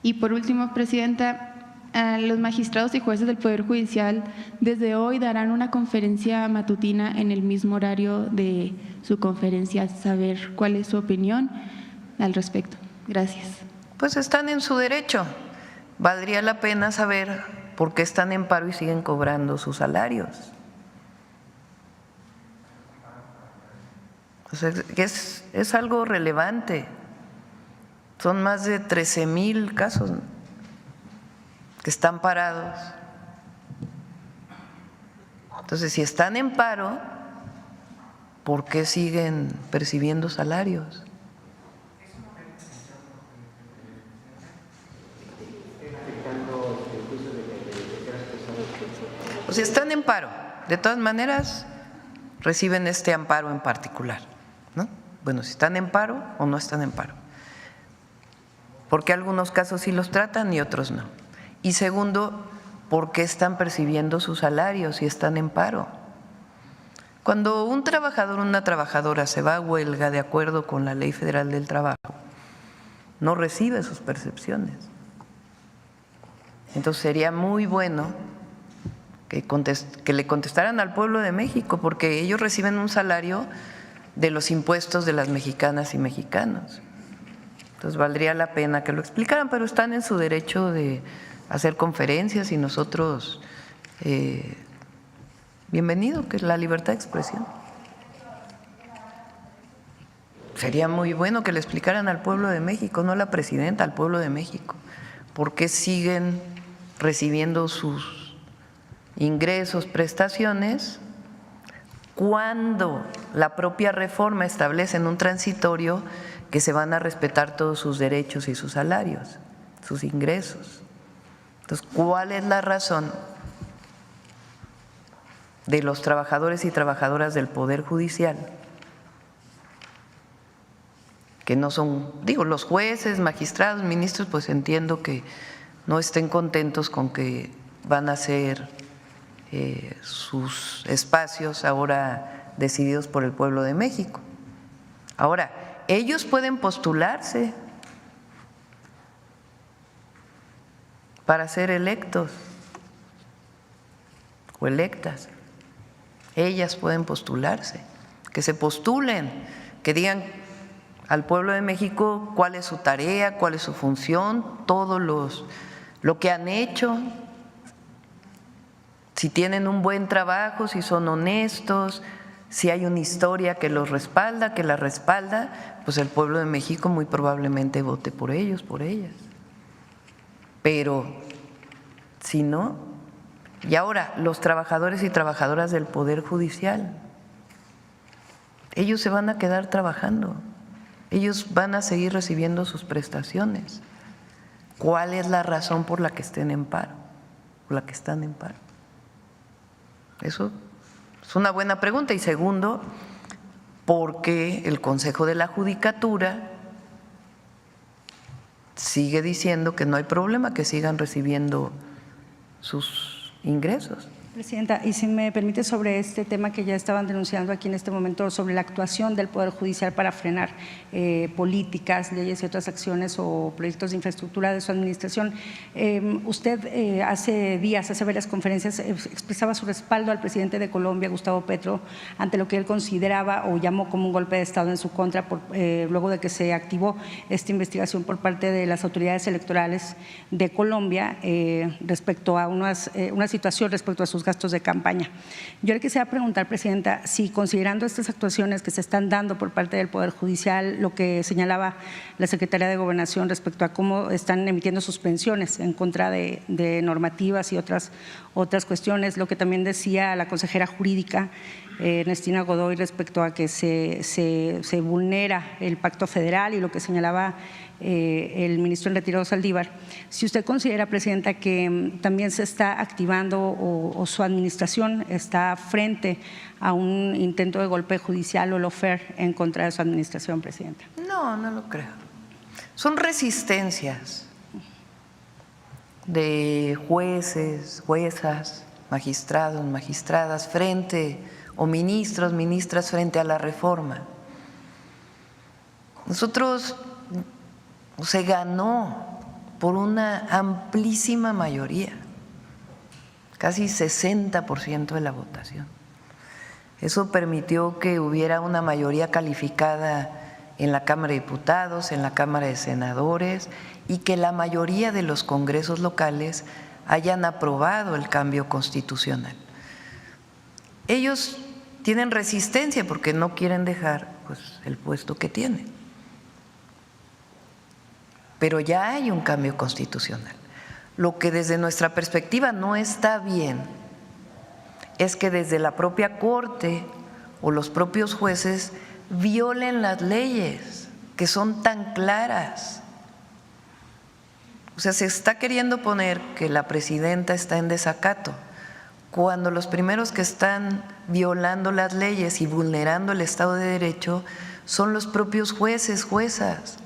Y por último, Presidenta, los magistrados y jueces del Poder Judicial desde hoy darán una conferencia matutina en el mismo horario de su conferencia. Saber cuál es su opinión al respecto. Gracias. Pues están en su derecho. Valdría la pena saber por qué están en paro y siguen cobrando sus salarios. O sea, es algo relevante. Son más de 13,000 casos que están parados. Entonces, si están en paro, ¿por qué siguen percibiendo salarios? O sea, están en paro. De todas maneras, reciben este amparo en particular, ¿no? Bueno, si están en paro o no están en paro. Porque algunos casos sí los tratan y otros no. Y segundo, ¿por qué están percibiendo sus salarios si están en paro? Cuando un trabajador o una trabajadora se va a huelga de acuerdo con la Ley Federal del Trabajo, no recibe sus percepciones. Entonces sería muy bueno que le contestaran al pueblo de México, porque ellos reciben un salario de los impuestos de las mexicanas y mexicanos. Entonces valdría la pena que lo explicaran, pero están en su derecho de hacer conferencias y nosotros, bienvenido, que es la libertad de expresión. Sería muy bueno que le explicaran al pueblo de México, no a la presidenta, al pueblo de México, por qué siguen recibiendo sus ingresos, prestaciones, cuando la propia reforma establece en un transitorio que se van a respetar todos sus derechos y sus salarios, sus ingresos. Entonces, ¿cuál es la razón de los trabajadores y trabajadoras del Poder Judicial? Que no son, digo, los jueces, magistrados, ministros, pues entiendo que no estén contentos con que van a ser sus espacios ahora decididos por el pueblo de México. Ahora, ellos pueden postularse para ser electos o electas. Ellas pueden postularse, que se postulen, que digan al pueblo de México cuál es su tarea, cuál es su función, todo lo que han hecho, si tienen un buen trabajo, si son honestos, si hay una historia que los respalda, que la respalda, pues el pueblo de México muy probablemente vote por ellos, por ellas. Pero si no, y ahora los trabajadores y trabajadoras del Poder Judicial, ellos se van a quedar trabajando, ellos van a seguir recibiendo sus prestaciones. ¿Cuál es la razón por la que estén en paro, por la que están en paro? Eso es una buena pregunta. Y segundo, ¿por qué el Consejo de la Judicatura sigue diciendo que no hay problema, que sigan recibiendo sus ingresos? Presidenta, y si me permite, sobre este tema que ya estaban denunciando aquí en este momento, sobre la actuación del Poder Judicial para frenar políticas, leyes y otras acciones o proyectos de infraestructura de su administración. Usted hace días, hace varias conferencias, expresaba su respaldo al presidente de Colombia, Gustavo Petro, ante lo que él consideraba o llamó como un golpe de Estado en su contra, luego de que se activó esta investigación por parte de las autoridades electorales de Colombia respecto a una situación respecto a sus gastos de campaña. Yo le quisiera preguntar, Presidenta, si considerando estas actuaciones que se están dando por parte del Poder Judicial, lo que señalaba la Secretaría de Gobernación respecto a cómo están emitiendo suspensiones en contra de normativas y otras cuestiones, lo que también decía la consejera jurídica Ernestina Godoy respecto a que se vulnera el pacto federal y lo que señalaba el ministro en retiro Saldívar, si usted considera, Presidenta, que también se está activando o su administración está frente a un intento de golpe judicial o lawfare en contra de su administración, Presidenta. No, no lo creo. Son resistencias de jueces, juezas, magistrados, magistradas frente o ministros, ministras frente a la reforma. Nosotros se ganó por una amplísima mayoría, casi 60% de la votación. Eso permitió que hubiera una mayoría calificada en la Cámara de Diputados, en la Cámara de Senadores, y que la mayoría de los congresos locales hayan aprobado el cambio constitucional. Ellos tienen resistencia porque no quieren dejar pues, el puesto que tienen. Pero ya hay un cambio constitucional. Lo que desde nuestra perspectiva no está bien es que desde la propia Corte o los propios jueces violen las leyes que son tan claras. O sea, se está queriendo poner que la presidenta está en desacato, cuando los primeros que están violando las leyes y vulnerando el Estado de Derecho son los propios jueces, juezas.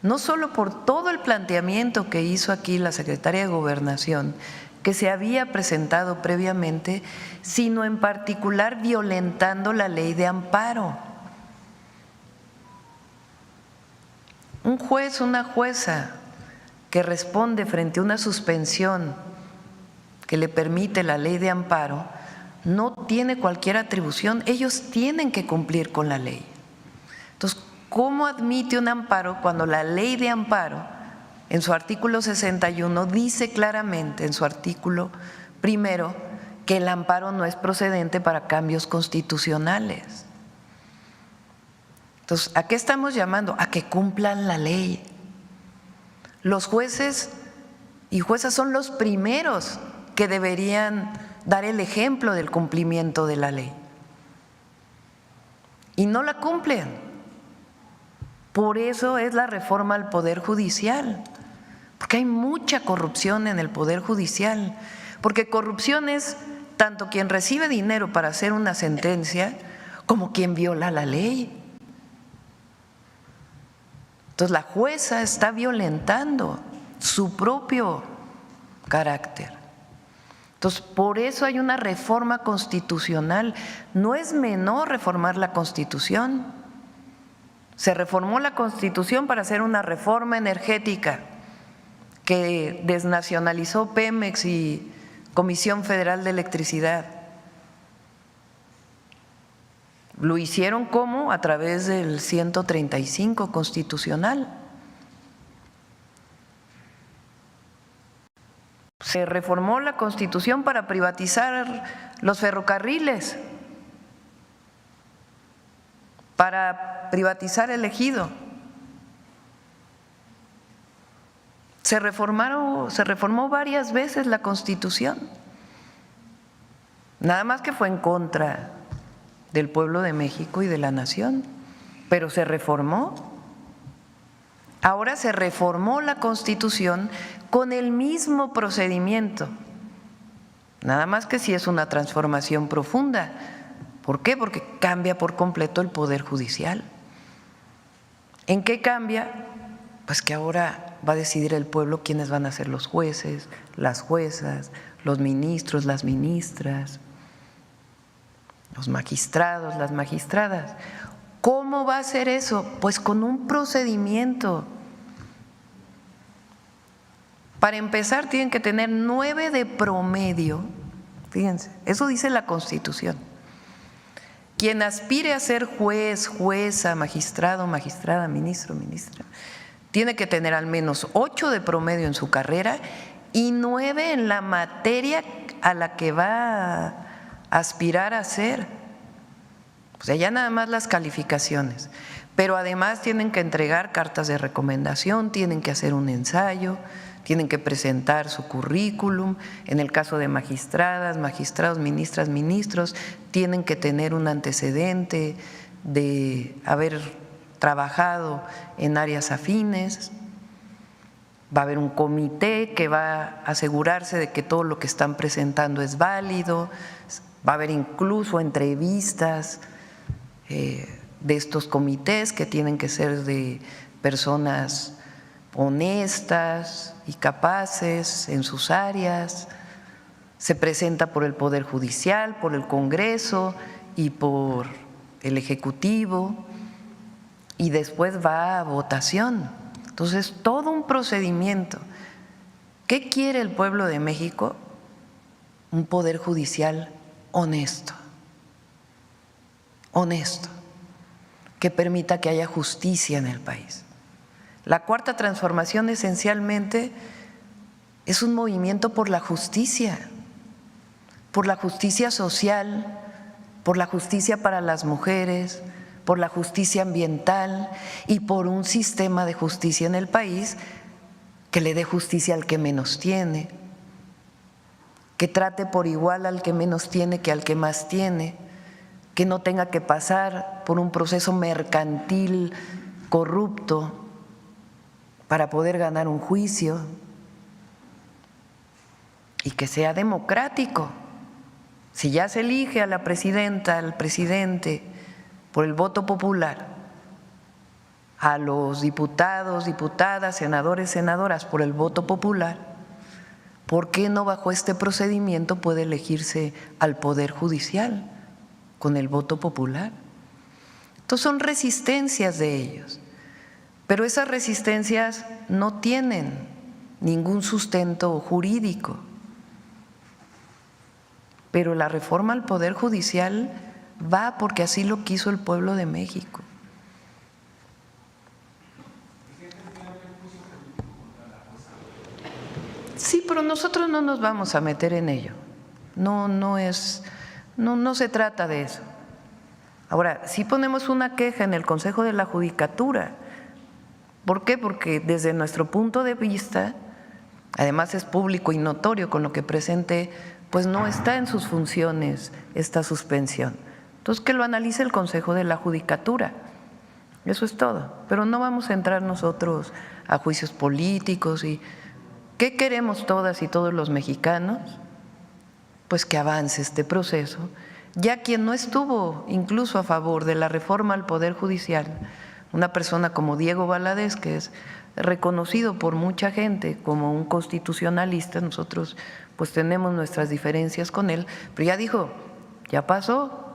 No solo por todo el planteamiento que hizo aquí la secretaria de Gobernación, que se había presentado previamente, sino en particular violentando la ley de amparo. Un juez, una jueza que responde frente a una suspensión que le permite la ley de amparo, no tiene cualquier atribución, ellos tienen que cumplir con la ley. Entonces, ¿cómo admite un amparo cuando la ley de amparo, en su artículo 61, dice claramente en su artículo primero que el amparo no es procedente para cambios constitucionales? Entonces, ¿a qué estamos llamando? A que cumplan la ley. Los jueces y juezas son los primeros que deberían dar el ejemplo del cumplimiento de la ley. Y no la cumplen. Por eso es la reforma al Poder Judicial, porque hay mucha corrupción en el Poder Judicial, porque corrupción es tanto quien recibe dinero para hacer una sentencia como quien viola la ley. Entonces la jueza está violentando su propio carácter. Entonces, por eso hay una reforma constitucional. No es menor reformar la Constitución. Se reformó la Constitución para hacer una reforma energética que desnacionalizó Pemex y Comisión Federal de Electricidad. Lo hicieron ¿cómo? A través del 135 constitucional. Se reformó la Constitución para privatizar los ferrocarriles, para privatizar el ejido. Se reformó varias veces la Constitución, nada más que fue en contra del pueblo de México y de la nación, pero se reformó. Ahora se reformó la Constitución con el mismo procedimiento, nada más que si es una transformación profunda. ¿Por qué? Porque cambia por completo el Poder Judicial. ¿En qué cambia? Pues que ahora va a decidir el pueblo quiénes van a ser los jueces, las juezas, los ministros, las ministras, los magistrados, las magistradas. ¿Cómo va a ser eso? Pues con un procedimiento. Para empezar, tienen que tener 9 de promedio. Fíjense, eso dice la Constitución. Quien aspire a ser juez, jueza, magistrado, magistrada, ministro, ministra, tiene que tener al menos 8 de promedio en su carrera y 9 en la materia a la que va a aspirar a ser. O sea, ya nada más las calificaciones, pero además tienen que entregar cartas de recomendación, tienen que hacer un ensayo, tienen que presentar su currículum. En el caso de magistradas, magistrados, ministras, ministros, tienen que tener un antecedente de haber trabajado en áreas afines. Va a haber un comité que va a asegurarse de que todo lo que están presentando es válido. Va a haber incluso entrevistas de estos comités que tienen que ser de personas honestas y capaces en sus áreas. Se presenta por el Poder Judicial, por el Congreso y por el Ejecutivo, y después va a votación. Entonces, todo un procedimiento. ¿Qué quiere el pueblo de México? Un poder judicial honesto, que permita que haya justicia en el país. La Cuarta Transformación esencialmente es un movimiento por la justicia social, por la justicia para las mujeres, por la justicia ambiental y por un sistema de justicia en el país que le dé justicia al que menos tiene, que trate por igual al que menos tiene que al que más tiene, que no tenga que pasar por un proceso mercantil corrupto para poder ganar un juicio, y que sea democrático. Si ya se elige a la presidenta, al presidente por el voto popular, a los diputados, diputadas, senadores, senadoras por el voto popular, ¿por qué no bajo este procedimiento puede elegirse al Poder Judicial con el voto popular? Entonces son resistencias de ellos, pero esas resistencias no tienen ningún sustento jurídico. Pero la reforma al Poder Judicial va porque así lo quiso el pueblo de México. Sí, pero nosotros no nos vamos a meter en ello. No se trata de eso. Ahora, si ponemos una queja en el Consejo de la Judicatura, ¿por qué? Porque desde nuestro punto de vista, además es público y notorio con lo que presente, pues no está en sus funciones esta suspensión. Entonces, que lo analice el Consejo de la Judicatura. Eso es todo. Pero no vamos a entrar nosotros a juicios políticos. ¿Y qué queremos todas y todos los mexicanos? Pues que avance este proceso. Ya quien no estuvo incluso a favor de la reforma al Poder Judicial, una persona como Diego Valadez, que es reconocido por mucha gente como un constitucionalista, nosotros pues tenemos nuestras diferencias con él, pero ya dijo, ya pasó,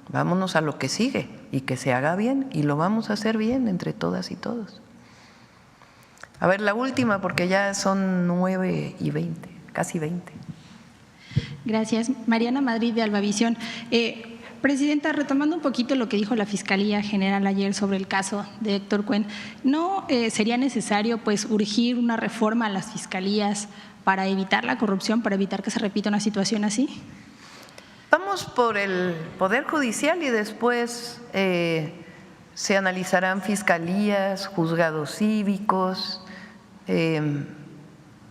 vámonos a lo que sigue y que se haga bien, y lo vamos a hacer bien entre todas y todos. A ver, la última, porque ya son 9:20, casi 20. Gracias. Mariana Madrid, de Albavisión. Presidenta, retomando un poquito lo que dijo la Fiscalía General ayer sobre el caso de Héctor Cuen, ¿no sería necesario pues urgir una reforma a las fiscalías para evitar la corrupción, para evitar que se repita una situación así? Vamos por el Poder Judicial y después se analizarán fiscalías, juzgados cívicos,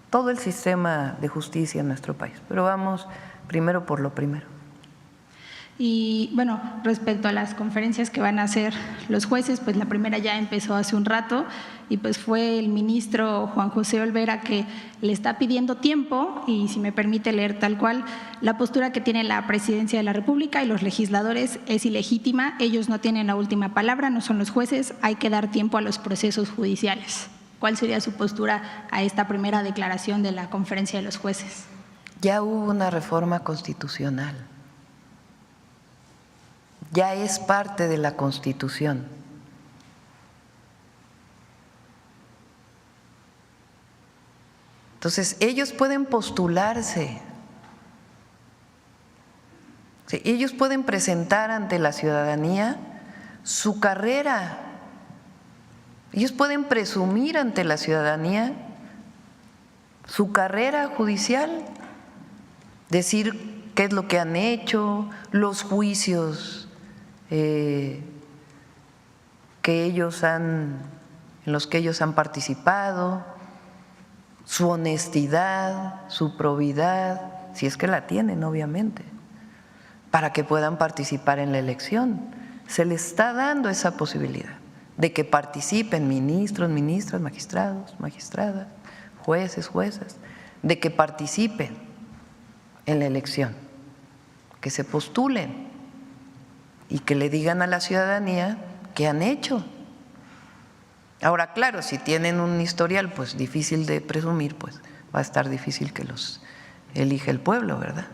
todo el sistema de justicia en nuestro país. Pero vamos primero por lo primero. Y bueno, respecto a las conferencias que van a hacer los jueces, pues la primera ya empezó hace un rato y pues fue el ministro Juan José Olvera que le está pidiendo tiempo, y si me permite leer tal cual, la postura que tiene la Presidencia de la República y los legisladores es ilegítima, ellos no tienen la última palabra, no son los jueces, hay que dar tiempo a los procesos judiciales. ¿Cuál sería su postura a esta primera declaración de la conferencia de los jueces? Ya hubo una reforma constitucional. Ya es parte de la Constitución. Entonces, ellos pueden postularse, ¿sí? Ellos pueden presentar ante la ciudadanía su carrera, ellos pueden presumir ante la ciudadanía su carrera judicial, decir qué es lo que han hecho, los juicios en los que ellos han participado, su honestidad, su probidad, si es que la tienen, obviamente, para que puedan participar en la elección. Se les está dando esa posibilidad de que participen ministros, ministras, magistrados, magistradas, jueces, juezas, de que participen en la elección, que se postulen y que le digan a la ciudadanía qué han hecho. Ahora, claro, si tienen un historial pues difícil de presumir, pues va a estar difícil que los elija el pueblo, ¿verdad?